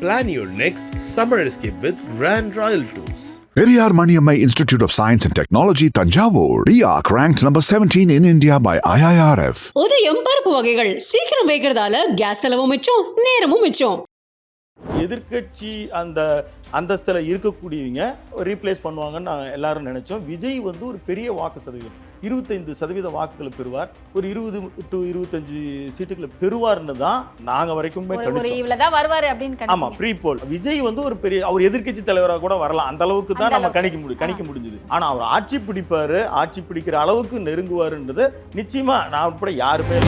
Plan your next summer escape with Grand Royal Tours. Periyar Maniammai Institute of Science and Technology, Tanjavur. RIAC ranked number 17 in India by IIRF. உதயம் பருப்பு வகைகள் சீக்கிரம் வைக்கிறதால case செலவும் மிச்சம், நேரமும் மிச்சம். எதிர்க்கட்சி அந்த அந்தஸ்தில் இருக்கக்கூடியவங்க ரீப்ளேஸ் பண்ணுவாங்கன்னு நாங்கள் எல்லாரும் நினைச்சோம். விஜய் வந்து ஒரு பெரிய வாக்கு சதவீதம் 25% வாக்குகளை பெறுவார், ஒரு 20 to 25 சீட்டுகளை பெறுவார்னு தான் நாங்கள் வரைக்குமே கணிச்சோம். ஆமா, ப்ரீ போல் விஜய் வந்து ஒரு பெரிய அவர் எதிர்க்கட்சி தலைவராக கூட வரலாம், அந்த அளவுக்கு தான் நம்ம கணிக்க முடிஞ்சது. ஆனா அவர் ஆட்சி பிடிப்பாரு, ஆட்சி பிடிக்கிற அளவுக்கு நெருங்குவாருன்றது நிச்சயமா நான் உட்பட யாருமே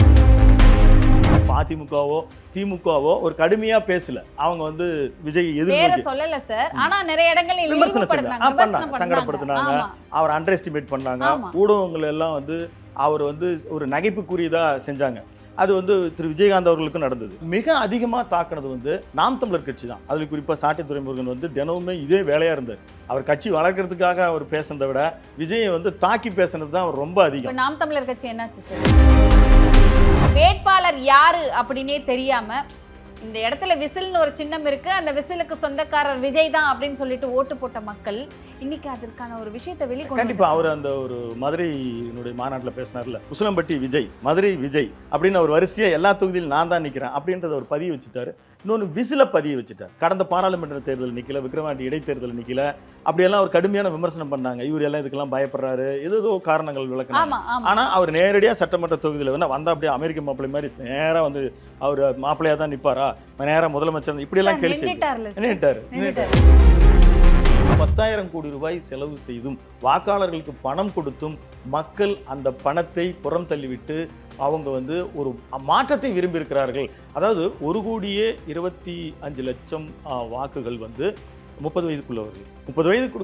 அதிமுகவோ திமுகவோ ஒரு கடுமையா பேசல. அவங்க வந்து விஜய் எதிர்த்து சொல்லல சார், ஆனா நிறைய இடங்களில் சங்கடப்படுத்தினாங்க, அவர் அண்டர் எஸ்டிமேட் பண்ணாங்க. ஊடகங்கள் எல்லாம் வந்து அவர் வந்து ஒரு நகைப்புக்குரியதா செஞ்சாங்க. அது வந்து திரு விஜயகாந்த் அவர்களுக்கும் நடந்தது. மிக அதிகமாக தாக்கினது வந்து நாம் தமிழர் கட்சி தான். அதில் குறிப்பாக சாட்டை துரைமுருகன் வந்து தினமுமே இதே வேலையாக இருந்தார். அவர் கட்சி வளர்க்கறதுக்காக அவர் பேசுனதை விட விஜயை வந்து தாக்கி பேசுனது தான் அவர் ரொம்ப அதிகம். நாம் தமிழர் கட்சி என்னாச்சு சார்? வேட்பாளர் யாரு அப்படின்னே தெரியாம இந்த இடத்துல விசில்னு ஒரு சின்னம் இருக்கு, அந்த விசிலுக்கு சொந்தக்காரர் விஜய் தான் அப்படின்னு சொல்லிட்டு ஓட்டு போட்ட மக்கள் இன்னைக்கு அதற்கான ஒரு விஷயத்தை வெளிக்கொண்டு கண்டிப்பா அவர் அந்த ஒரு மதுரையினுடைய மாநாட்டில் பேசினார்ல, உசிலம்பட்டி விஜய், மதுரை விஜய் அப்படின்னு அவர் வரிசையா எல்லா தொகுதியிலும் நான் தான் நிற்கிறேன் அப்படின்றத ஒரு பதிவு வச்சுட்டாரு. இன்னொன்று விசில பதிவு வச்சுட்டார். கடந்த பாராளுமன்ற தேர்தல் நிற்கல, விக்ரவாண்டி இடைத்தேர்தல் நிற்கல, அப்படியெல்லாம் அவர் கடுமையான விமர்சனம் பண்ணாங்க. இவர் எல்லாம் இதுக்கெல்லாம் பயப்படுறாரு, ஏதோ காரணங்கள் விளக்கணும். ஆனா அவர் நேரடியாக சட்டமன்ற தொகுதியில் வந்து வந்தா அப்படியே அமெரிக்க மாப்பிள்ளை மாதிரி நேராக வந்து அவர் மாப்பிள்ளையா தான் நிற்பாரா, நேராக முதலமைச்சர் இப்படியெல்லாம் கேள்வி நின்னுட்டாரு. 10,000 கோடி ரூபாய் செலவு செய்தும் வாக்காளர்களுக்கு பணம் கொடுத்தும் மக்கள் அந்த பணத்தை புறம் தள்ளிவிட்டு அவங்க வந்து ஒரு மாற்றத்தை விரும்பி இருக்கிறார்கள். அதாவது 1,25,00,000 வாக்குகள் வந்து 30 வயதுக்குள்ளவர்கள், 30 வயதுக்கு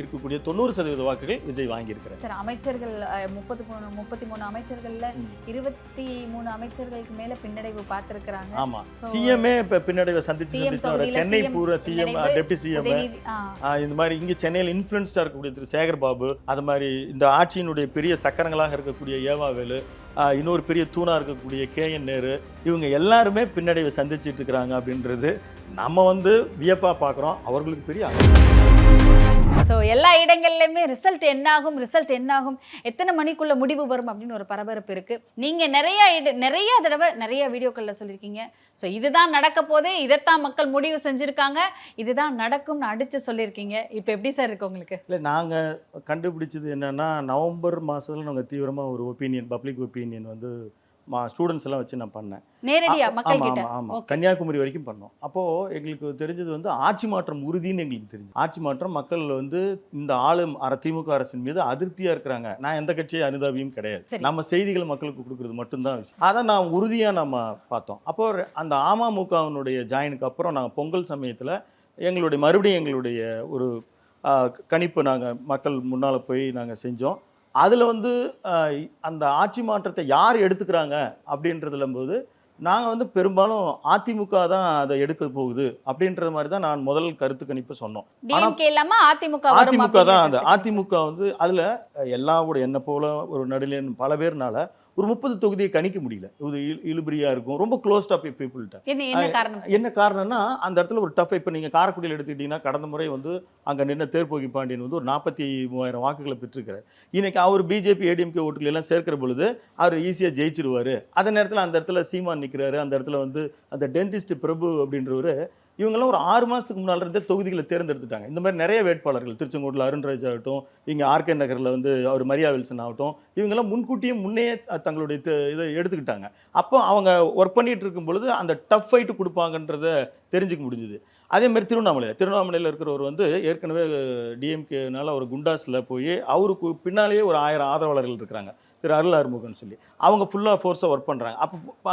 இருக்கக்கூடிய 90% வாக்குகள் விஜய் வாங்கியிருக்கிறார். சார், அமைச்சர்கள் 33 அமைச்சர்கள்ல 23 அமைச்சர்களுக்கு மேல பின்னடைவு பார்த்திருக்கிறாங்க. ஆமா, சிஎம்ஏ இப்ப பின்னடைவை சந்திச்சு சென்னை பூரா சிஎம், டெப்டி சிஎம், இந்த மாதிரி இங்க சென்னையில் இன்ஃபுளுன்ஸ்டா இருக்கக்கூடிய திரு சேகர் பாபு, அது மாதிரி இந்த ஆட்சியினுடைய பெரிய சக்கரங்களாக இருக்கக்கூடிய ஏவாவேலு, இன்னொரு பெரிய தூணா இருக்கக்கூடிய KN நேரு, இவங்க எல்லாருமே பின்னடைவை சந்திச்சுட்டு இருக்கிறாங்க அப்படின்றது நம்ம வந்து வியப்பா பார்க்குறோம். அவர்களுக்கு பெரிய ஸோ எல்லா இடங்கள்லையுமே ரிசல்ட் என்னாகும், எத்தனை மணிக்குள்ள முடிவு வரும் அப்படின்னு ஒரு பரபரப்பு இருக்கு. நீங்க நிறைய தடவை நிறைய வீடியோக்கள்ல சொல்லியிருக்கீங்க. ஸோ இதுதான் நடக்க போதே, இதைத்தான் மக்கள் முடிவு செஞ்சிருக்காங்க, இதுதான் நடக்கும்னு அடிச்சு சொல்லியிருக்கீங்க. இப்போ எப்படி சார் இருக்கு உங்களுக்கு? இல்லை, நாங்கள் கண்டுபிடிச்சது என்னன்னா, நவம்பர் மாதத்தில் நாங்கள் தீவிரமாக ஒரு பப்ளிக் ஒப்பீனியன் வந்து ஸ்டூடெண்ட்ஸ் எல்லாம் வச்சு நான் பண்ணேன் நேரடியா மக்கள் கிட்ட. ஆமாம், கன்னியாகுமரி வரைக்கும் பண்ணோம். அப்போது எங்களுக்கு தெரிஞ்சது வந்து ஆட்சி மாற்றம் உறுதின்னு எங்களுக்கு தெரிஞ்சு. ஆட்சி மாற்றம், மக்கள் வந்து இந்த திமுக அரசின் மீது அதிருப்தியாக இருக்கிறாங்க. நான் எந்த கட்சியை அனுதாபியும் கிடையாது, நம்ம செய்திகள் மக்களுக்கு கொடுக்குறது மட்டும்தான் விஷயம். அதை நான் உறுதியாக நம்ம பார்த்தோம். அப்போ அந்த அமமுகவினுடைய ஜாயினுக்கு அப்புறம் நாங்கள் பொங்கல் சமயத்தில் மறுபடியும் எங்களுடைய ஒரு கணிப்பு நாங்கள் மக்கள் முன்னால் போய் நாங்கள் செஞ்சோம். அதில் வந்து அந்த ஆட்சி மாற்றத்தை யார் எடுத்துக்கிறாங்க அப்படின்றதுல போது நாங்கள் வந்து பெரும்பாலும் அதிமுக தான் அதை எடுக்க போகுது அப்படின்ற மாதிரி தான் நான் முதல் கருத்து கணிப்பு சொன்னோம். அதிமுக தான் அந்த அதிமுக வந்து அதில் எல்லாவோட என்ன போல ஒரு நடுநிலை பல பேர்னால ஒரு 30 தொகுதியை கணிக்க முடியல. இது இழுபறியா இருக்கும், ரொம்ப க்ளோஸ்ட் ஆஃப் பீப்புள்கிட்ட. என்ன காரணம்னா அந்த இடத்துல ஒரு டஃப். இப்போ நீங்கள் காரைக்குடியில் எடுத்துக்கிட்டீங்கன்னா கடந்த முறை வந்து அங்கே நின்ன தேர்போகி பாண்டியன் வந்து ஒரு 43,000 வாக்குகளை பெற்றிருக்கிறார். இன்னைக்கு அவர் பிஜேபி ஏடிஎம்கே ஓட்டுகள் எல்லாம் சேர்க்கிற பொழுது அவர் ஈஸியாக ஜெயிச்சிருவார். அதே நேரத்தில் அந்த இடத்துல சீமான் நிற்கிறாரு, அந்த இடத்துல வந்து அந்த டென்டிஸ்ட் பிரபு அப்படின்றவர், இவங்கெல்லாம் ஒரு 6 மாதத்துக்கு முன்னால் இருந்தே தொகுதிகளை தேர்ந்தெடுத்துட்டாங்க. இந்த மாதிரி நிறைய வேட்பாளர்கள், திருச்செங்கோட்டில் அருண்ராஜ் ஆகட்டும், இங்கே ஆர்கே நகரில் வந்து அவர் மரியா வில்சன் ஆகட்டும், இவங்கெல்லாம் முன்னே தங்களுடைய இதை எடுத்துக்கிட்டாங்க. அப்போ அவங்க ஒர்க் பண்ணிட்டு இருக்கும் பொழுது அந்த டஃப் ஃபைட்டு கொடுப்பாங்கன்றத தெரிஞ்சுக்க முடிஞ்சுது. அதேமாதிரி திருவண்ணாமலையில் இருக்கிறவர் வந்து ஏற்கனவே டிஎம்கேனால ஒரு குண்டாஸில் போய் அவருக்கு பின்னாலேயே ஒரு 1000 ஆதரவாளர்கள் இருக்கிறாங்க, திரு அருள் ஆறுமுகன்னு சொல்லி. அவங்க ஃபுல்லாக ஃபோர்ஸாக ஒர்க் பண்ணுறாங்க.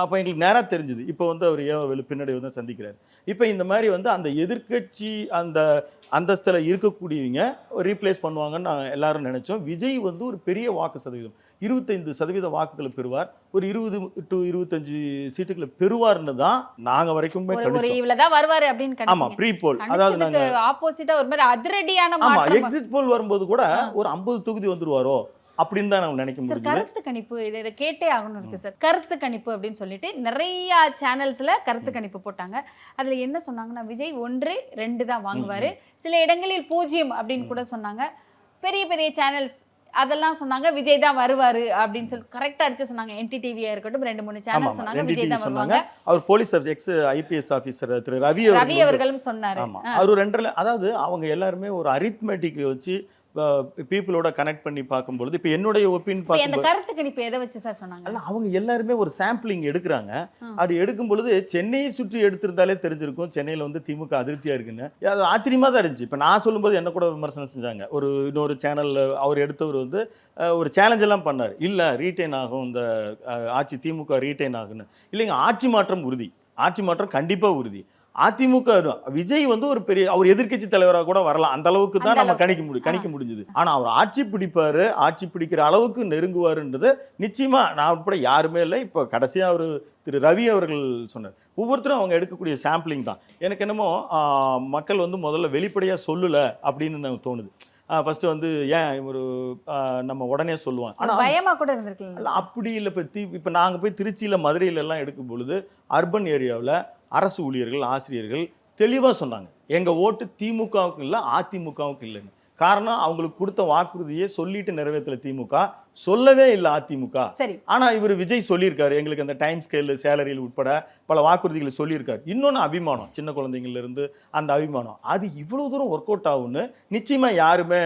அப்போ எங்களுக்கு நேராக தெரிஞ்சுது இப்போ வந்து அவர் பின்னடைவு தான் சந்திக்கிறார். இப்போ இந்த மாதிரி வந்து அந்த எதிர்க்கட்சி அந்த அந்தஸ்தில் இருக்கக்கூடியவங்க ரீப்ளேஸ் பண்ணுவாங்கன்னு நாங்கள் எல்லாரும் நினைச்சோம். விஜய் வந்து ஒரு பெரிய வாக்கு சதவீதம் 25% வாக்குகளை பெறுவார், ஒரு 20 to 25 சீட்டுகளை பெறுவார்னு தான் நாங்கள் வரைக்குமே கணிச்சோம். ஆமா, ப்ரீ போல், அதாவது நாங்கள் ஆப்போசிட்டா ஒரு மாதிரி அதிரடியான எக்ஸிட் போல் வரும்போது கூட ஒரு 50 தொகுதி வந்துருவாரோ அப்படின்னு தான் நம்ம நினைக்க சார் முடியுது. கருத்து கணிப்பு இதை கேட்டே ஆகணும் இருக்கு சார். கருத்து கணிப்பு அப்படின்னு சொல்லிட்டு நிறைய சேனல்ஸ்ல கருத்து கணிப்பு போட்டாங்க. அதுல என்ன சொன்னாங்கன்னா விஜய் 1, 2 தான் வாங்குவாரு, சில இடங்களில் 0 அப்படின்னு கூட சொன்னாங்க. பெரிய பெரிய சேனல்ஸ் அதெல்லாம் சொன்னாங்க விஜய் தான் வருவாரு அப்படின்னு சொல்லி கரெக்டா அடிச்சு சொன்னாங்க. NTTVயா இருக்கட்டும் 2-3 சேனல் சொன்னாங்க விஜய் தான் வருவாங்க. அவர் போலீஸ் எக்ஸ் IPS ஆபீசர் திரு ரவி அவர்களும் சொன்னாரு. அவரு 2 அதாவது அவங்க எல்லாருமே ஒரு அரித்மெட்டிக் வச்சு பீப்புளோட கனெக்ட் பண்ணி பார்க்கும்பொழுது இப்போ என்னுடைய ஒப்பீனியன் அந்த பார்க்கும்போது கருத்து கணிப்பு எதை வச்சு சார் சொன்னாங்க? அல்ல அவங்க எல்லாருமே ஒரு சாம்பிளிங் எடுக்கிறாங்க. அப்படி எடுக்கும் பொழுது சென்னையை சுற்றி எடுத்திருந்தாலே தெரிஞ்சிருக்கும் சென்னையில் வந்து திமுக அதிருப்தியா இருக்குன்னு. அது ஆச்சரியமா தான் இருந்துச்சு. இப்போ நான் சொல்லும்போது என்ன கூட விமர்சனம் செஞ்சாங்க. இன்னொரு சேனல்ல அவர் எடுத்தவர் வந்து ஒரு சேலஞ்ச் எல்லாம் பண்ணார். இல்ல ரீட்டைன் ஆகும் இந்த ஆட்சி, திமுக ரீட்டைன் ஆகுன்னு. இல்லைங்க, ஆட்சி மாற்றம் உறுதி, ஆட்சி மாற்றம் கண்டிப்பா உறுதி. அதிமுக விஜய் வந்து ஒரு பெரிய அவர் எதிர்க்கட்சி தலைவராக கூட வரலாம், அந்த அளவுக்கு தான் நம்ம கணிக்க முடிஞ்சது. ஆனா அவர் ஆட்சி பிடிப்பாரு, ஆட்சி பிடிக்கிற அளவுக்கு நெருங்குவாருன்றது நிச்சயமா நான் உட்பட யாருமே இல்லை. இப்போ கடைசியா அவர் திரு ரவி அவர்கள் சொன்னார். ஒவ்வொருத்தரும் அவங்க எடுக்கக்கூடிய சாம்பிளிங் தான். எனக்கு என்னமோ மக்கள் வந்து முதல்ல வெளிப்படையா சொல்லல அப்படின்னு எனக்கு தோணுது. ஃபர்ஸ்ட் வந்து ஏன் ஒரு நம்ம உடனே சொல்லுவோம், ஆனா பயமா கூட இருந்திருக்கீங்க. அப்படி இல்லை. இப்போ நாங்க போய் திருச்சியில மதுரையில எல்லாம் எடுக்கும் பொழுது அர்பன் ஏரியாவில் அரசு ஊழியர்கள் ஆசிரியர்கள் தெளிவாக சொன்னாங்க, எங்கள் ஓட்டு திமுகவுக்கு இல்லை அதிமுகவுக்கு இல்லைன்னு. காரணம் அவங்களுக்கு கொடுத்த வாக்குறுதியை சொல்லிட்டு நிறைவேற்றல திமுக, சொல்லவே இல்லை அதிமுக. சரி, ஆனால் இவர் விஜய் சொல்லியிருக்காரு, எங்களுக்கு அந்த டைம் ஸ்கேலு சேலரியில் உட்பட பல வாக்குறுதிகளை சொல்லியிருக்காரு. இன்னொன்று அபிமானம், சின்ன குழந்தைங்கள்லேருந்து அந்த அபிமானம், அது இவ்வளோ தூரம் ஒர்க் அவுட் ஆகும்னு நிச்சயமாக யாருமே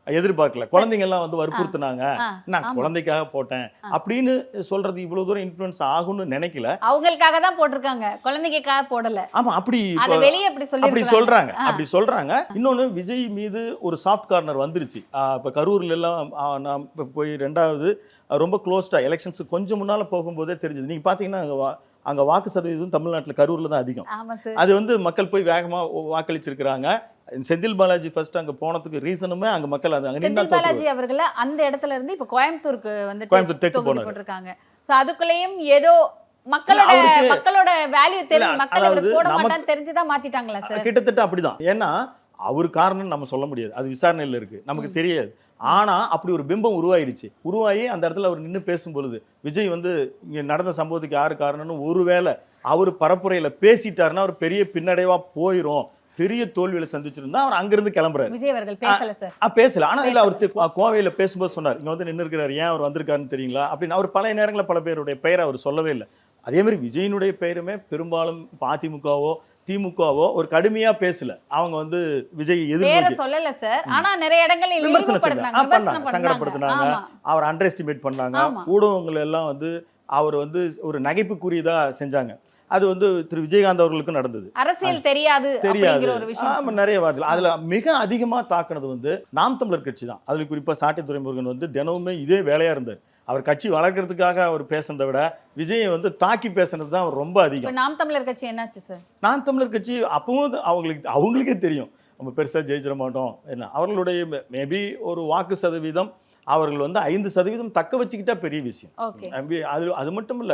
எதிர்பார்க்கல. குழந்தைங்க எல்லாம் வந்து வற்புறுத்தினாங்க, நான் குழந்தைக்காக போட்டேன் அப்படின்னு சொல்றது இவ்வளவு தூரம் இன்ஃப்ளூயன்ஸ் ஆகும்னு நினைக்கல. அவங்களுக்காக தான் போட்டிருக்காங்க, குழந்தைக்காக போடல. ஆமா, அப்படி வெளியே அப்படி சொல்றாங்க. இன்னொன்னு விஜய் மீது ஒரு சாஃப்ட் கார்னர் வந்துருச்சு. இப்ப கரூர்ல எல்லாம் நான் போய் 2வது ரொம்ப க்ளோஸ்டா எலெக்ஷன்ஸ் கொஞ்சம் முன்னால போகும்போதே தெரிஞ்சது. நீங்க பாத்தீங்கன்னா அங்க வாக்கு சதவீதம் தமிழ்நாட்டில் கரூர்ல தான் அதிகம். அது வந்து மக்கள் போய் வேகமா வாக்களிச்சிருக்கிறாங்க. செந்தில் பாலாஜி ஃபர்ஸ்ட் அங்க போனதுக்கு ரீசனுமே அங்க மக்கள் அங்க செந்தில் பாலாஜி அவர்கள் அந்த இடத்துல இருந்து இப்ப கோயம்புத்தூருக்கு வந்து தெற்கு போட்டிருக்காங்க. சோ அதுக்குள்ளேயும் ஏதோ மக்களோட வேல்யூ தெரிஞ்சு மக்கள் அவருக்கு போட மாட்டான்னு தெரிஞ்சுதான் மாத்திட்டாங்களா சார்? கிட்டத்தட்ட அப்படிதான். ஏன்னா அவர் காரணம் நம்ம சொல்ல முடியாது, அது விசாரணையில் இருக்கு, நமக்கு தெரியாது. ஆனா அப்படி ஒரு பிம்பம் உருவாகி அந்த இடத்துல அவர் நின்று பேசும் பொழுது விஜய் வந்து இங்க நடந்த சம்பவத்துக்கு யாரு காரணம்னு ஒருவேளை அவர் பரப்புரையில பேசிட்டாருன்னா அவர் பெரிய பின்னடைவா போயிரும், பெரிய தோல்வியில சந்திச்சிருந்தா அவர் அங்கிருந்து கிளம்புறாரு. விஜய் அவர்கள் பேசல சார். பேசல. ஆனா இல்ல, அவர் கோவையில பேசும்போது சொன்னார், இங்க வந்து நின்று இருக்கிறார், ஏன் அவர் வந்திருக்காருன்னு தெரியுங்களா அப்படின்னு. அவர் பல நேரங்களில் பல பேருடைய பெயரை அவர் சொல்லவே இல்லை. அதே மாதிரி விஜயினுடைய பெயருமே பெரும்பாலும் அதிமுகவோ திமுகவோ ஒரு கடுமையா பேசல. அவங்க வந்து விஜய் எதிர்ப்பு சொல்லல சார். ஆனா நிறைய இடங்களில் சங்கடப்படுத்தினாங்க, அவர் அண்டர் எஸ்டிமேட் பண்ணாங்க. ஊடகங்கள் எல்லாம் வந்து அவர் வந்து ஒரு நகைப்புக்குரியதா செஞ்சாங்க. அது வந்து திரு விஜயகாந்த் அவர்களுக்கும் நடந்தது. அரசியல் தெரியாது நிறைய வார்த்தைகள். அதுல மிக அதிகமா தாக்குனது வந்து நாம் தமிழர் கட்சி தான். அதுல குறிப்பா சாட்டை துரைமுருகன் வந்து தினமுமே இதே வேலையா இருந்தார். அவர் கட்சி வளர்க்கறதுக்காக அவர் பேசுறதை விட விஜயை வந்து தாக்கி பேசுனது தான் அவர் ரொம்ப அதிகம். நாம் தமிழர் கட்சி என்னாச்சு சார்? நாம் தமிழர் கட்சி அப்பவும் அவங்களுக்கே தெரியும் நம்ம பெருசா ஜெயிச்சிட மாட்டோம். என்ன அவர்களுடைய மேபி ஒரு வாக்கு சதவீதம் அவர்கள் வந்து 5% தக்க வச்சுக்கிட்டா பெரிய விஷயம். அது மட்டும் இல்ல,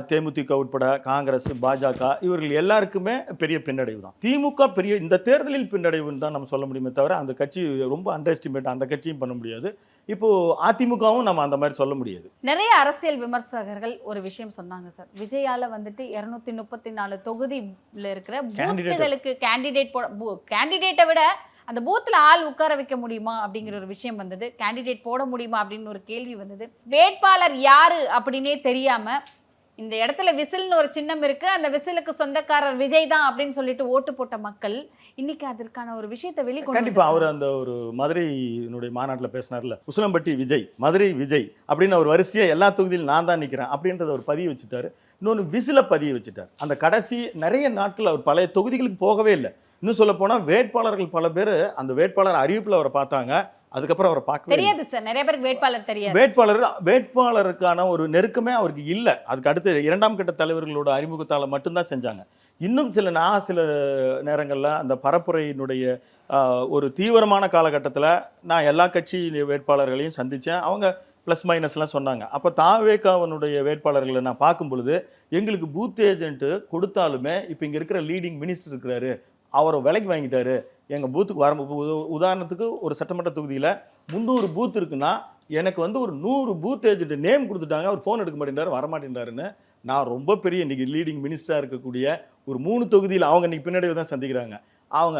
தேமுதிக உட்பட காங்கிரஸ், பாஜக இவர்கள் எல்லாருக்குமே பெரிய பின்னடைவு தான். திமுக பெரிய இந்த தேர்தலில் பின்னடைவுன்னு தான் நம்ம சொல்ல முடியுமே தவிர அந்த கட்சி ரொம்ப அண்டர் எஸ்டிமேட் அந்த கட்சியும் பண்ண முடியாது. இப்போ அதிமுகவும் நம்ம அந்த மாதிரி சொல்ல முடியாது. நிறைய அரசியல் விமர்சகர்கள் ஒரு விஷயம் சொன்னாங்க சார், விஜயால வந்துட்டு 234 தொகுதியில இருக்கிற பூத்துகளுக்கு கேண்டிடேட்டை விட அந்த பூத்துல ஆள் உட்கார வைக்க முடியுமா அப்படிங்கிற ஒரு விஷயம் வந்தது. கேண்டிடேட் போட முடியுமா அப்படின்னு ஒரு கேள்வி வந்தது. வேட்பாளர் யாரு அப்படின்னே தெரியாம இந்த இடத்துல விசில்னு ஒரு சின்னம் இருக்கு, அந்த விசிலுக்கு சொந்தக்காரர் விஜய் தான் அப்படின்னு சொல்லிட்டு ஓட்டு போட்ட மக்கள் இன்னைக்கு அதற்கான ஒரு விஷயத்தை வெளிக்கொண்டு கண்டிப்பா அவர் அந்த ஒரு மதுரையினுடைய மாநாட்டில் பேசினார்ல, உசிலம்பட்டி விஜய், மதுரை விஜய் அப்படின்னு அவர் வரிசையா எல்லா தொகுதியிலும் நான் தான் நிற்கிறேன் அப்படின்றத அவர் பதிய வச்சுட்டாரு. இன்னொன்று விசில பதிய வச்சுட்டார். அந்த கடைசி நிறைய நாட்கள் அவர் பழைய தொகுதிகளுக்கு போகவே இல்லை. இன்னும் சொல்ல போனா வேட்பாளர்கள் பல பேர் அந்த வேட்பாளர் அறிவிப்புல அவரை பார்த்தாங்க, அதுக்கப்புறம் அவரை பார்க்க தெரியாது சார். நிறைய பேருக்கு வேட்பாளர் தெரியாது. வேட்பாளருக்கான ஒரு நெருக்கமே அவருக்கு இல்லை. அதுக்கு அடுத்து 2ஆம் கட்ட தலைவர்களோட அறிமுகத்தால மட்டும்தான் செஞ்சாங்க. இன்னும் சில நேரங்களில் அந்த பரப்புரையினுடைய ஒரு தீவிரமான காலகட்டத்தில் நான் எல்லா கட்சி வேட்பாளர்களையும் சந்தித்தேன். அவங்க ப்ளஸ் மைனஸ்லாம் சொன்னாங்க. அப்போ தாவேகாவனுடைய வேட்பாளர்களை நான் பார்க்கும் பொழுது எங்களுக்கு பூத் ஏஜென்ட்டு கொடுத்தாலுமே இப்போ இங்கே இருக்கிற லீடிங் மினிஸ்டர் இருக்கிறாரு, அவரை விலைக்கு வாங்கிட்டாரு. எங்கள் பூத்துக்கு உதாரணத்துக்கு ஒரு சட்டமன்ற தொகுதியில் 300 பூத் இருக்குன்னா எனக்கு வந்து ஒரு 100 பூத் ஏஜென்ட் நேம் கொடுத்துட்டாங்க, அவர் ஃபோன் எடுக்க மாட்டேன்றாரு, வரமாட்டேன்றாருன்னு. நான் ரொம்ப பெரிய இன்னைக்கு லீடிங் மினிஸ்டராக இருக்கக்கூடிய ஒரு 3 தொகுதியில் அவங்க இன்னைக்கு பின்னாடி தான் சந்திக்கிறாங்க. அவங்க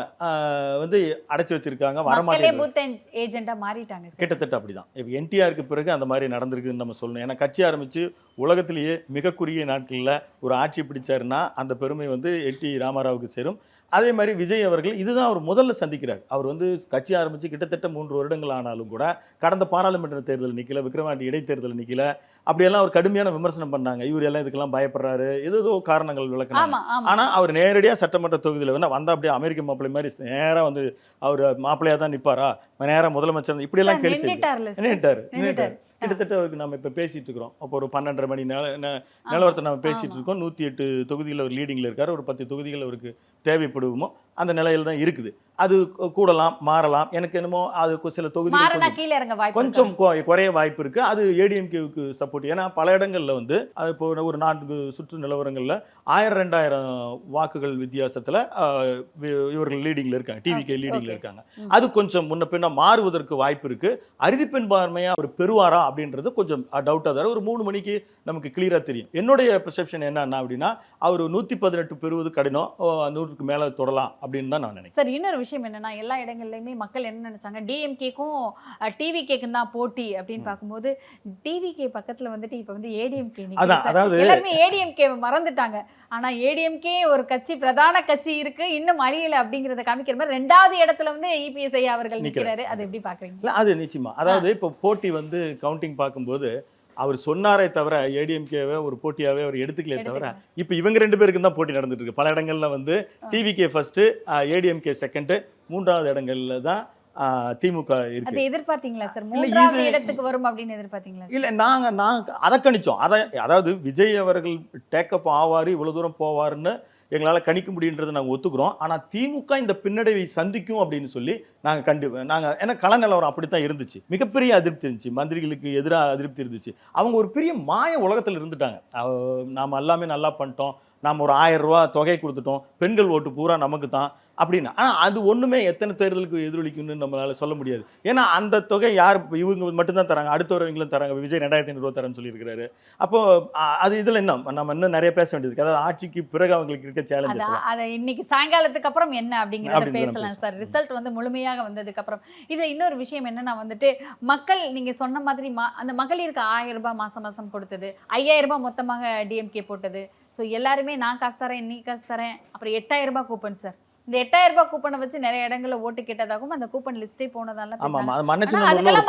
வந்து அடைச்சி வச்சிருக்காங்க, வரமாட்டேன். பூத் ஏஜென்ட்டா மாறிட்டாங்க சார். கிட்டத்தட்ட அப்படிதான். இப்போ என்டிஆருக்கு பிறகு அந்த மாதிரி நடந்திருக்குன்னு நம்ம சொல்லணும். ஏன்னா கட்சி ஆரம்பித்து உலகத்திலேயே மிக குறுகிய நாட்களில் ஒரு ஆட்சி பிடிச்சாருன்னா அந்த பெருமை வந்து என்டி ராமாராவுக்கு சேரும். அதே மாதிரி விஜய் அவர்கள் இதுதான் அவர் முதல்ல சந்திக்கிறார். அவர் வந்து கட்சி ஆரம்பித்து கிட்டத்தட்ட 3 வருடங்கள் ஆனாலும் கூட கடந்த பாராளுமன்ற தேர்தல் நிற்கல, விக்ரவாண்டி இடைத்தேர்தல் நிற்கல, அப்படியெல்லாம் அவர் கடுமையான விமர்சனம் பண்ணாங்க. இவர் எல்லாம் இதுக்கெல்லாம் பயப்படுறாரு, ஏதோ காரணங்கள் விளக்கினாங்க. ஆனால் அவர் நேரடியாக சட்டமன்ற தொகுதியில் வந்து வந்தால் அப்படியே அமெரிக்க மாப்பிள்ளை மாதிரி நேராக வந்து அவர் மாப்பிள்ளையாக தான் நிற்பாரா, நேராக முதலமைச்சர் இப்படியெல்லாம் கேள்வி நின்றுட்டார். கிட்டத்தட்ட அவருக்கு நம்ம இப்போ பேசிட்டு இருக்கிறோம். அப்போ ஒரு 12.5 மணி நிலவரத்தை நம்ம பேசிட்டு இருக்கோம். 108 தொகுதியில் ஒரு லீடிங்கில் இருக்கார். ஒரு 10 தொகுதிகள் அவருக்கு தேவைப்படுமோ அந்த நிலையில் தான் இருக்குது. அது கூடலாம், மாறலாம். எனக்கு என்னமோ அது சில தொகுதிகள் கொஞ்சம் குறைய வாய்ப்பு இருக்குது. அது ஏடிஎம்கேவுக்கு சப்போர்ட். ஏன்னா பல இடங்களில் வந்து அது இப்போ ஒரு 4 சுற்று நிலவரங்களில் 1000-2000 வாக்குகள் வித்தியாசத்தில் இவர்கள் லீடிங்கில் இருக்காங்க, டிவிகே லீடிங்கில் இருக்காங்க. அது கொஞ்சம் முன்ன பின்ன மாறுவதற்கு வாய்ப்பு இருக்குது. அறுதி பெரும்பான்மையாக அவர் பெறுவாரா அப்படின்றது கொஞ்சம் டவுட்டாக தான். ஒரு 3 மணிக்கு நமக்கு கிளியராக தெரியும். என்னுடைய பெர்செப்ஷன் என்னன்னா அப்படின்னா அவர் 118 பெறுவது கடினம், 100க்கு மேலே தொடலாம் அப்படின்னு தான் நான் நினைக்கிறேன். சார் இன்னொரு விஷயம் என்னன்னா, எல்லா இடங்கள்லையுமே மக்கள் என்ன நினைச்சாங்க, டிஎம்கேக்கும் டிவிகேக்கும் தான் போட்டி அப்படின்னு பார்க்கும்போது டிவிகே பக்கத்துல வந்துட்டு இப்போ வந்து ஏடிஎம்கே, அதாவது எல்லாருமே ஏடிஎம்கே மறந்துட்டாங்க. ஆனா ஏடிஎம்கே ஒரு கட்சி, பிரதான கட்சி இருக்கு, இன்னும் அழியல அப்படிங்கறத காமிக்கிற மாதிரி 2வது இடத்துல வந்து இபிஎஸ் ஐயா அவர்கள் நிற்கிறாரு. அதை எப்படி பாக்குறீங்க? அது நிச்சயமா, அதாவது இப்போ போட்டி வந்து கவுண்டிங் பார்க்கும்போது அவர் சொன்னாரே தவிர ஏடிஎம்கேவை ஒரு போட்டியாவே அவர் எடுத்துக்கலே தவிர இப்போ இவங்க 2 பேருக்கு தான் போட்டி நடந்துட்டு இருக்கு. பல இடங்கள்ல வந்து டிவிகே ஃபர்ஸ்ட், ஏடிஎம்கே செகண்ட், 3வது இடங்கள்ல தான் திமுக இருக்கு. அதை எதிர்பார்த்தீங்களா சார்? 3வது இடத்துக்கு வரும் அப்படின்னு எதிர்பார்த்தீங்களா? இல்ல, நாங்க அதை கணிச்சோம். அதாவது விஜய் அவர்கள் டேக்கப் ஆவாரு, இவ்வளவு தூரம் போவாருன்னு எங்களால் கணிக்க முடியுன்றதை நாங்கள் ஒத்துக்கிறோம். ஆனால் திமுக இந்த பின்னடைவை சந்திக்கும் அப்படின்னு சொல்லி நாங்கள் ஏன்னா கள நிலவரம் அப்படி தான் இருந்துச்சு. மிகப்பெரிய அதிருப்தி இருந்துச்சு, மந்திரிகளுக்கு எதிராக அதிருப்தி இருந்துச்சு. அவங்க ஒரு பெரிய மாய உலகத்தில் இருந்துட்டாங்க. நாம் எல்லாமே நல்லா பண்ணிட்டோம், நாம் ஒரு 1000 ரூபா தொகை கொடுத்துட்டோம், பெண்கள் ஓட்டு பூரா நமக்கு தான் அப்படின்னு. ஆனால் அது ஒன்றுமே எத்தனை தேர்தலுக்கு எதிரொலிக்குன்னு நம்மளால சொல்ல முடியாது. ஏன்னா அந்த தொகை யார், இவங்க மட்டும்தான் தராங்க, அடுத்தவர்களும் தராங்க. விஜய் 2500 ரூபா தரேன்னு சொல்லியிருக்கிறாரு. அப்போ அது இதில் நம்ம இன்னும் நிறைய பேச வேண்டியது. அதாவது ஆட்சிக்கு பிறகு அவங்களுக்கு இருக்க சேலஞ்சஸ், அதை இன்னைக்கு சாயங்காலத்துக்கு அப்புறம் என்ன அப்படிங்கிறத பேசலாம் சார். ரிசல்ட் வந்து முழுமையாக வந்ததுக்கு அப்புறம். இதுல இன்னொரு விஷயம் என்னன்னா வந்துட்டு, மக்கள் நீங்க சொன்ன மாதிரி அந்த மகளிருக்கு 1000 ரூபாய் மாசம் கொடுத்தது, 5000 ரூபாய் மொத்தமாக டிஎம்கே போட்டது. ஸோ எல்லாருமே நான் காசு தரேன், நீ காசு தரேன், அப்புறம் 8000 ரூபாய் கூப்பன் சார். இந்த 8000 ரூபாய் கூப்பனை வச்சு நிறைய இடங்கள்ல ஓட்டு கேட்டதாகவும் அந்த கூப்பன் லிஸ்டே போனதால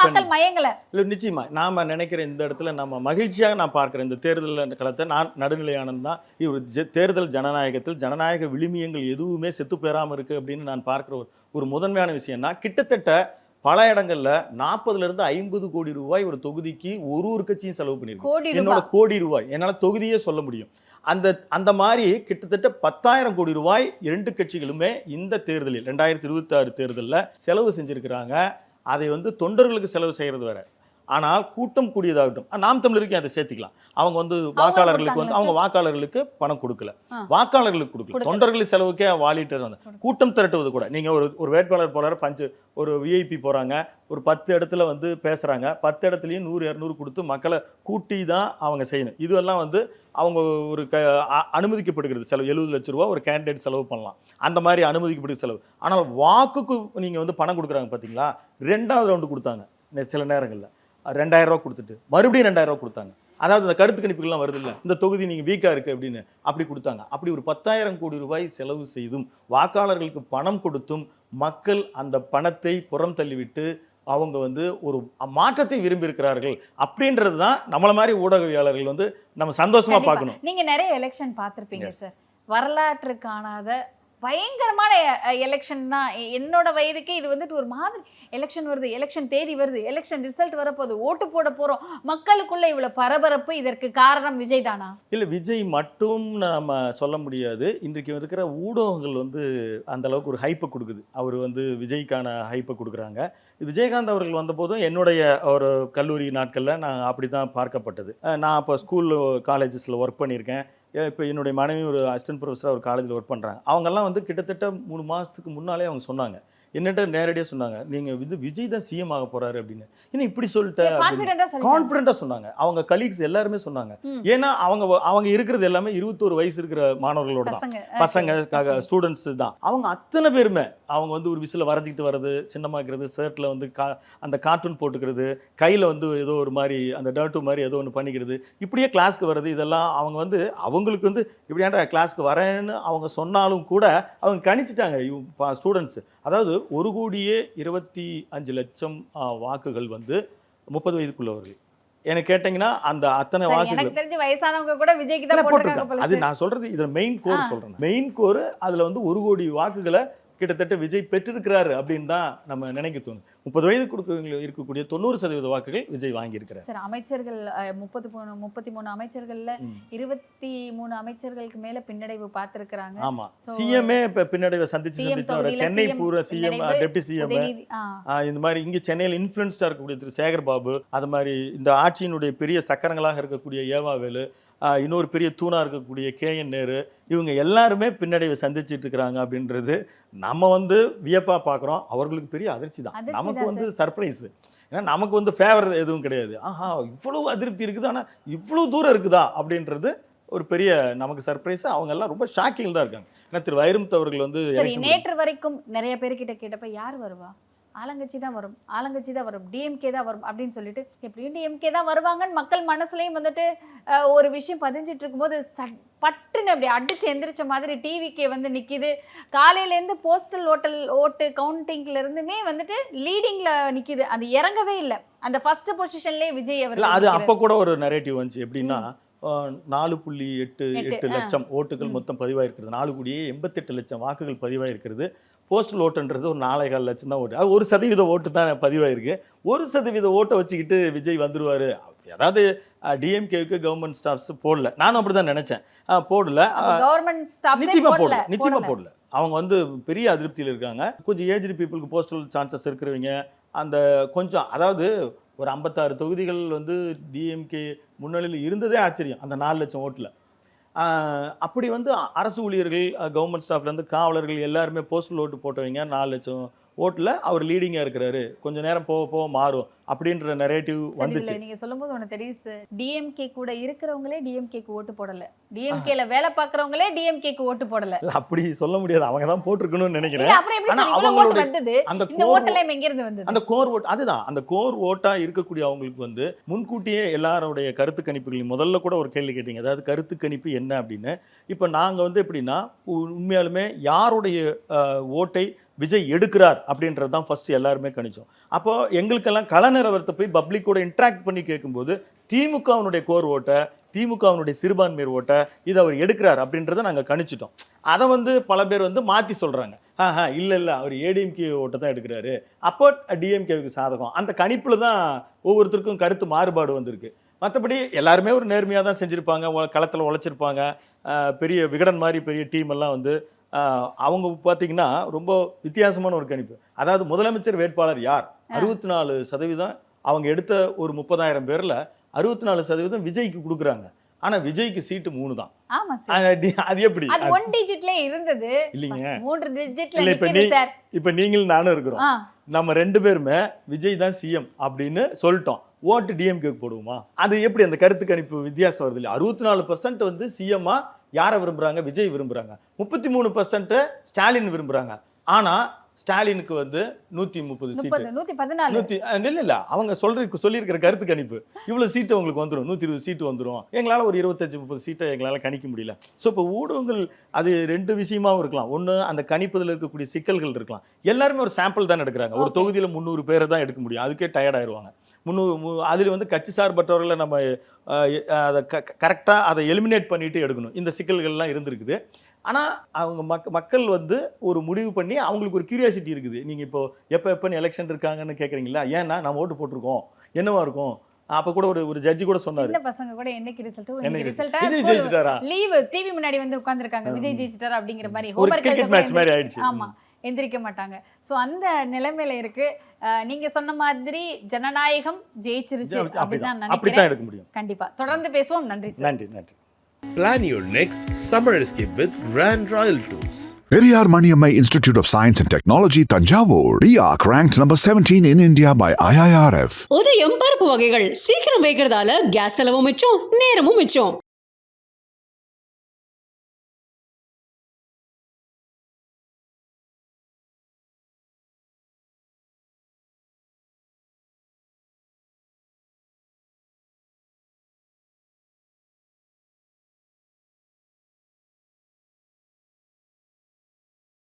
மக்கள் மயங்கல. நிச்சயமா நாம நினைக்கிற இந்த இடத்துல நம்ம மகிழ்ச்சியாக நான் பார்க்கிறேன் இந்த தேர்தல் களத்தை. நான் நடுநிலையானது தான். தேர்தல் ஜனநாயகத்தில் ஜனநாயக விழுமியங்கள் எதுவுமே செத்து பெறாம இருக்கு அப்படின்னு நான் பார்க்கிற ஒரு முதன்மையான விஷயம்னா, கிட்டத்தட்ட பல இடங்கள்ல 40-50 கோடி ரூபாய் ஒரு தொகுதிக்கு ஒரு கட்சியும் செலவு பண்ணிருக்கு. என்னோட கோடி ரூபாய் என்னால தொகுதியே சொல்ல முடியும். அந்த மாதிரி கிட்டத்தட்ட 10,000 கோடி ரூபாய் 2 கட்சிகளுமே இந்த தேர்தலில் 2026 தேர்தலில் செலவு செஞ்சிருக்கிறாங்க. அதை வந்து தொண்டர்களுக்கு செலவு செய்யறது வேற. ஆனால் கூட்டம் கூடியதாகட்டும், நாம் தமிழருக்கு அதை சேர்த்துக்கலாம். அவங்க வந்து வாக்காளர்களுக்கு பணம் கொடுக்கல, வாக்காளர்களுக்கு கொடுக்கல, தொண்டர்கள் செலவுக்கே வாலிட்டு கூட்டம் திரட்டுவது கூட. நீங்க ஒரு வேட்பாளர் போல ஒரு விஐபி போறாங்க, ஒரு 10 இடத்துல வந்து பேசுறாங்க, 10 இடத்துலையும் 100-200 கொடுத்து மக்களை கூட்டி தான் அவங்க செய்யணும். இதுவெல்லாம் வந்து அவங்க ஒரு அனுமதிக்கப்படுகிறது செலவு. 70 லட்ச ரூபா ஒரு கேண்டிடேட் செலவு பண்ணலாம், அந்த மாதிரி அனுமதிக்கப்படுகிற செலவு. ஆனால் வாக்குக்கு நீங்க வந்து பணம் கொடுக்குறாங்க பார்த்தீங்களா, 2வது ரவுண்டு கொடுத்தாங்க சில நேரங்களில் 2000 ரூபா கொடுத்துட்டு மறுபடியும் 2000 ரூபா கொடுத்தாங்க. அதாவது இந்த கருத்து கணிப்புகள்லாம் வருது இல்லை, இந்த தொகுதி நீங்கள் வீக்காக இருக்குது அப்படின்னு அப்படி கொடுத்தாங்க. அப்படி ஒரு 10,000 கோடி ரூபாய் செலவு செய்தும் வாக்காளர்களுக்கு பணம் கொடுத்தும் மக்கள் அந்த பணத்தை புறம் தள்ளிவிட்டு அவங்க வந்து ஒரு மாற்றத்தை விரும்பி இருக்கிறார்கள். அப்படின்றது தான் நம்மள மாதிரி ஊடகவியாளர்கள் வந்து நம்ம சந்தோஷமா பார்க்கணும். நீங்க நிறைய எலெக்ஷன் பார்த்துருப்பீங்க சார். வரலாற்று காணாத பயங்கரமான எலெக்ஷன் தான். என்னோட வயதுக்கே இது வந்துட்டு ஒரு மாதிரி எலெக்ஷன் வருது, எலெக்ஷன் தேதி வருது, எலெக்ஷன் ரிசல்ட் வரப்போகுது, ஓட்டு போட போறோம், மக்களுக்குள்ள இவ்வளவு பரபரப்பு. இதற்கு காரணம் விஜய் தானா? இல்லை, விஜய் மட்டும் நம்ம சொல்ல முடியாது. இன்றைக்கு இருக்கிற ஊடகங்கள் வந்து அந்த அளவுக்கு ஒரு ஹைப்பை கொடுக்குது. அவர் வந்து விஜய்க்கான ஹைப்பை கொடுக்குறாங்க. விஜயகாந்த் அவர்கள் வந்தபோதும் என்னுடைய ஒரு கல்லூரி நாட்களில் நான் அப்படி தான் பார்க்கப்பட்டது. நான் இப்போ ஸ்கூல் காலேஜஸில் ஒர்க் பண்ணியிருக்கேன். இப்போ என்னுடைய மனைவி ஒரு அசிஸ்டன்ட் ப்ரொஃபஸராக ஒரு காலேஜில் ஒர்க் பண்ணுறாங்க. அவங்கெல்லாம் வந்து கிட்டத்தட்ட 3 மாதத்துக்கு முன்னாலே அவங்க சொன்னாங்க, என்னட்ட நேரடியாக சொன்னாங்க, நீங்கள் வந்து விஜய் தான் சிஎம் ஆக போறாரு அப்படின்னு. ஏன்னா இப்படி சொல்லிட்டேன் கான்ஃபிடென்ட்டா சொல்லிட்டாங்க. கான்ஃபிடென்ட்டாக சொன்னாங்க. அவங்க கலீக்ஸ் எல்லாருமே சொன்னாங்க. ஏன்னா அவங்க இருக்கிறது எல்லாமே 21 வயசு இருக்கிற மாணவர்களோட தான், பசங்க ஸ்டூடெண்ட்ஸ் தான். அவங்க அத்தனை பேருமே அவங்க வந்து ஒரு விசில வரைஞ்சிக்கிட்டு வர்றது, சின்னமாக்குறது, ஷர்ட்ல வந்து அந்த கார்ட்டூன் போட்டுக்கிறது, கையில் வந்து ஏதோ ஒரு மாதிரி அந்த டர்ட்டு மாதிரி ஏதோ ஒன்று பண்ணிக்கிறது, இப்படியே கிளாஸ்க்கு வர்றது, இதெல்லாம் அவங்க வந்து அவங்களுக்கு வந்து இப்படியாண்டா கிளாஸ்க்கு வரேன்னு அவங்க சொன்னாலும் கூட அவங்க கணிச்சிட்டாங்க ஸ்டூடெண்ட்ஸ். அதாவது 1,25,00,000 வாக்குகள் வந்து 30 வயதுக்குள்ளவர்கள். எனக்கு கேட்டீங்கன்னா அந்த அத்தனை வாக்குகள் எனக்கு தெரிஞ்ச வயசானவங்க கூட விஜய்க்கு தான் போட்டுருக்காங்க. அது நான் சொல்றது இதுல மெயின் கோர் சொல்றேன். மெயின் கோர் அதுல வந்து 1 கோடி வாக்குகளை கிட்டத்தட்ட விஜய் பெற்றிருக்கிறாரு அப்படின்னு தான் நம்ம நினைக்க தோணும். 30 வயது இருக்கக்கூடிய 90% வாக்குகள் விஜய் வாங்கியிருக்கிறார். சார் அமைச்சர்கள் 33 அமைச்சர்கள்ல 23 அமைச்சர்களுக்கு மேல பின்னடைவு பார்த்திருக்கிறாங்க. ஆமா, சிஎம்ஏ இப்ப பின்னடைவை சந்திச்சு சென்னை பூரா சிஎம், டெப்டி சிஎம், இந்த மாதிரி இங்க சென்னையில் இன்ஃபுளுன்ஸ்டா இருக்கக்கூடிய திரு சேகர் பாபு, அது மாதிரி இந்த ஆட்சியினுடைய பெரிய சக்கரங்களாக இருக்கக்கூடிய ஏவாவேலு, இன்னொரு பெரிய தூணா இருக்கக்கூடிய KN நேரு, இவங்க எல்லாருமே பின்னடைவை சந்திச்சுட்டு இருக்கிறாங்க அப்படின்றது நம்ம வந்து வியப்பா பார்க்குறோம். அவர்களுக்கு பெரிய அதிர்ச்சி தான், நமக்கு வந்து சர்ப்ரைஸ். ஏன்னா நமக்கு வந்து ஃபேவர் எதுவும் கிடையாது. ஆஹா இவ்வளவு அதிருப்தி இருக்குது, ஆனால் இவ்வளவு தூரம் இருக்குதா அப்படின்றது ஒரு பெரிய நமக்கு சர்ப்ரைஸ். அவங்க எல்லாம் ரொம்ப ஷாக்கிங் தான் இருக்காங்க. ஏன்னா திரு வைரமுத்து அவர்கள் வந்து நேற்று வரைக்கும் நிறைய பேர்கிட்ட கேட்டப்ப யார் வருவா, ஆளுங்கட்சி தான் வரும், ஆளுங்கட்சி தான் வரும், டிஎம்கே தான் வரும் அப்படின்னு சொல்லிட்டு எப்படியும் டிஎம்கே தான் வருவாங்கன்னு மக்கள் மனசுலையும் வந்துட்டு ஒரு விஷயம் பதிஞ்சிட்டு இருக்கும்போது பட்டுன்னு அப்படி அடிச்சு எந்திரிச்ச மாதிரி டிவிக்கே வந்து நிக்குது. காலையிலேருந்து போஸ்டல் ஓட்டு கவுண்டிங்ல இருந்துமே வந்துட்டு லீடிங்ல நிக்குது, அது இறங்கவே இல்லை. அந்த ஃபர்ஸ்ட் பொசிஷன்லேயே விஜய் அவர். அது அப்போ கூட ஒரு நரேட்டிவ் வந்துச்சு. எப்படின்னா 4.88 லட்சம் ஓட்டுகள் மொத்தம் பதிவாயிருக்கிறது, 4,88 லட்சம் வாக்குகள் பதிவாயிருக்கிறது. போஸ்டல் ஓட்டுன்றது ஒரு 4.25 லட்சம் தான் ஓட்டு. அது 1% ஓட்டு தான் பதிவாயிருக்கு. 1% ஓட்டை வச்சுக்கிட்டு விஜய் வந்துருவாரு. அதாவது டிஎம்கேவுக்கு கவர்மெண்ட் ஸ்டாஃப்ஸ் போடல, நானும் அப்படிதான் நினைச்சேன். போடல, நிச்சயமா போடல. அவங்க வந்து பெரிய அதிருப்தியில் இருக்காங்க. கொஞ்சம் ஏஜ்டு பீப்புளுக்கு போஸ்டல் சான்சஸ் இருக்கிறவங்க, அந்த கொஞ்சம் அதாவது ஒரு 56 தொகுதிகள் வந்து டிஎம்கே முன்னிலையில் இருந்ததே ஆச்சரியம் அந்த 4 லட்சம் ஓட்டில். அப்படி வந்து அரசு ஊழியர்கள், கவர்மெண்ட் ஸ்டாஃப்லேருந்து காவலர்கள் எல்லாருமே போஸ்டல் ஓட்டு போட்டவங்க 4 லட்சம் ஓட்டில் அவர் லீடிங்காக இருக்கிறாரு. கொஞ்சம் நேரம் போக போக மாறும் அப்படின்ற நரேட்டிவ் வந்துச்சு. நீங்க சொல்லும்போது ஒன்று தெரியுது, டிஎம்கே கூட இருக்கிறவங்களே டிஎம்கேக்கு ஓட்டு போடல, டிஎம்கேல வேலை பார்க்குறவங்களே டிஎம்கேக்கு ஓட்டு போடல. அப்படி சொல்ல முடியாது, அவங்க தான் போட்டிருக்கணும்னு நினைக்கிறேன். அந்த ஓட்டெல்லாம் எங்க இருந்து வந்தது? அந்த கோர் ஓட், அதுதான் அந்த கோர் ஓட்டா இருக்கக்கூடிய அவங்களுக்கு வந்து முன்கூட்டியே எல்லாருடைய கருத்து கணிப்புகள். முதல்ல கூட ஒரு கேள்வி கேட்டீங்க, அதாவது கருத்து கணிப்பு என்ன அப்படின்னு. இப்போ நாங்கள் வந்து எப்படின்னா உண்மையாலுமே யாருடைய ஓட்டை விஜய் எடுக்கிறார் அப்படின்றது தான் ஃபர்ஸ்ட் எல்லாருமே கணிச்சோம். அப்போ எங்களுக்கெல்லாம் கள நிலவரத்தை போய் பப்ளிக்கோட இன்ட்ராக்ட் பண்ணி கேட்கும்போது திமுகவினுடைய கோர் ஓட்டை, திமுகவினுடைய சிறுபான்மையர் ஓட்டை இதை அவர் எடுக்கிறார் அப்படின்றத நாங்கள் கணிச்சிட்டோம். அதை வந்து பல பேர் வந்து மாற்றி சொல்கிறாங்க, இல்லை அவர் ஏடிஎம்கே ஓட்டை தான் எடுக்கிறாரு, அப்போ டிஎம்கேவுக்கு சாதகம். அந்த கணிப்பில் தான் ஒவ்வொருத்தருக்கும் கருத்து மாறுபாடு வந்திருக்கு. மற்றபடி எல்லாருமே ஒரு நேர்மையாக தான் செஞ்சுருப்பாங்க, களத்தில் உழைச்சிருப்பாங்க. பெரிய விகடன் மாதிரி பெரிய டீம் எல்லாம் வந்து அவங்க பார்த்தீங்கன்னா ரொம்ப வித்தியாசமான ஒரு கணிப்பு. அதாவது முதலமைச்சர் வேட்பாளர் யார் 64% அவங்க எடுத்த ஒரு 30,000 பேர்ல 64% விஜய்க்கு கொடுக்குறாங்க. ஆனா விஜய்க்கு சீட்டு 3 தான். அது எப்படி? அது 1 டிஜிட்ல இருந்தது இல்லைங்க, 3 டிஜிட்ல நிக்குது சார். இப்ப நீங்களும் நானும் இருக்கிறோம், நம்ம 2 பேருமே விஜய் தான் சிஎம் அப்படின்னு சொல்லிட்டோம். ஓட்டு டிஎம்கேக்கு போடுவோமா? அது எப்படி அந்த கருத்து கணிப்பு வித்தியாசம் வருது இல்லையா? 64% வந்து சிஎம்மா யாரை விரும்புறாங்க? விஜய் விரும்புறாங்க. 33% ஸ்டாலின் விரும்புறாங்க. ஆனா ஸ்டாலினுக்கு வந்து 130 சீட்டு, 114 இல்ல அவங்க சொல்லியிருக்கிற கருத்து கணிப்பு இவ்வளவு சீட்டு உங்களுக்கு வந்துடும், 120 சீட்டு வந்துடும். எங்களால ஒரு 25-30 சீட்டை எங்களால கணிக்க முடியல. ஸோ இப்போ ஊடகங்கள் அது 2 விஷயமாவும் இருக்கலாம். ஒன்று அந்த கணிப்பதில் இருக்கக்கூடிய சிக்கல்கள் இருக்கலாம். எல்லாருமே ஒரு சாம்பிள் தான் எடுக்கிறாங்க. ஒரு தொகுதியில் 300 பேரை தான் எடுக்க முடியும், அதுக்கே டயர்ட் ஆயிடுவாங்க. அதில் வந்து கட்சி சார்பற்றவர்களை நம்ம அதை கரெக்டாக அதை எலிமினேட் பண்ணிட்டு எடுக்கணும். இந்த சிக்கல்கள்லாம் இருந்திருக்குது. ஆனால் அவங்க மக்கள் வந்து ஒரு முடிவு பண்ணி அவங்களுக்கு ஒரு கியூரியாசிட்டி இருக்குது. நீங்கள் இப்போ எப்போ எலெக்ஷன் இருக்காங்கன்னு கேட்குறீங்களா? ஏன்னா நம்ம ஓட்டு போட்டிருக்கோம், என்னவா இருக்கும். அப்ப கூட ஒரு ஜட்ஜி கூட சொன்னாரு, சின்ன பசங்க கூட என்னைக்கு ரிசல்ட் விஜய் ஜெயிச்சிட்டாரா, லீவ் டிவி முன்னாடி வந்து உட்கார்ந்திருக்காங்க, விஜய் ஜெயிச்சிட்டாரா அப்படிங்கிற மாதிரி ஒரு கிரிக்கெட் மேட்ச் மாதிரி ஆயிடுச்சு. ஆமா, எந்திரிக்க மாட்டாங்க. ஸோ அந்த நிலைமையில இருக்கு. நீங்க சொன்ன மாதிரி ஜனநாயகம் ஜெயிச்சிருச்சு அப்படிதான் நினைக்கிறேன். கண்டிப்பா தொடர்ந்து பேசுவோம். நன்றி. Plan your next summer escape with Grand Royal Tours. Periyar Maniammai Institute of Science and Technology, Tanjavur. RIAC ranked number 17 in India by IIRF. உதயம் பருப்பு வகைகள் சீக்கிரம் வைக்கிறதால கேஸ் செலவும் மிச்சம் நேரமும் மிச்சம்.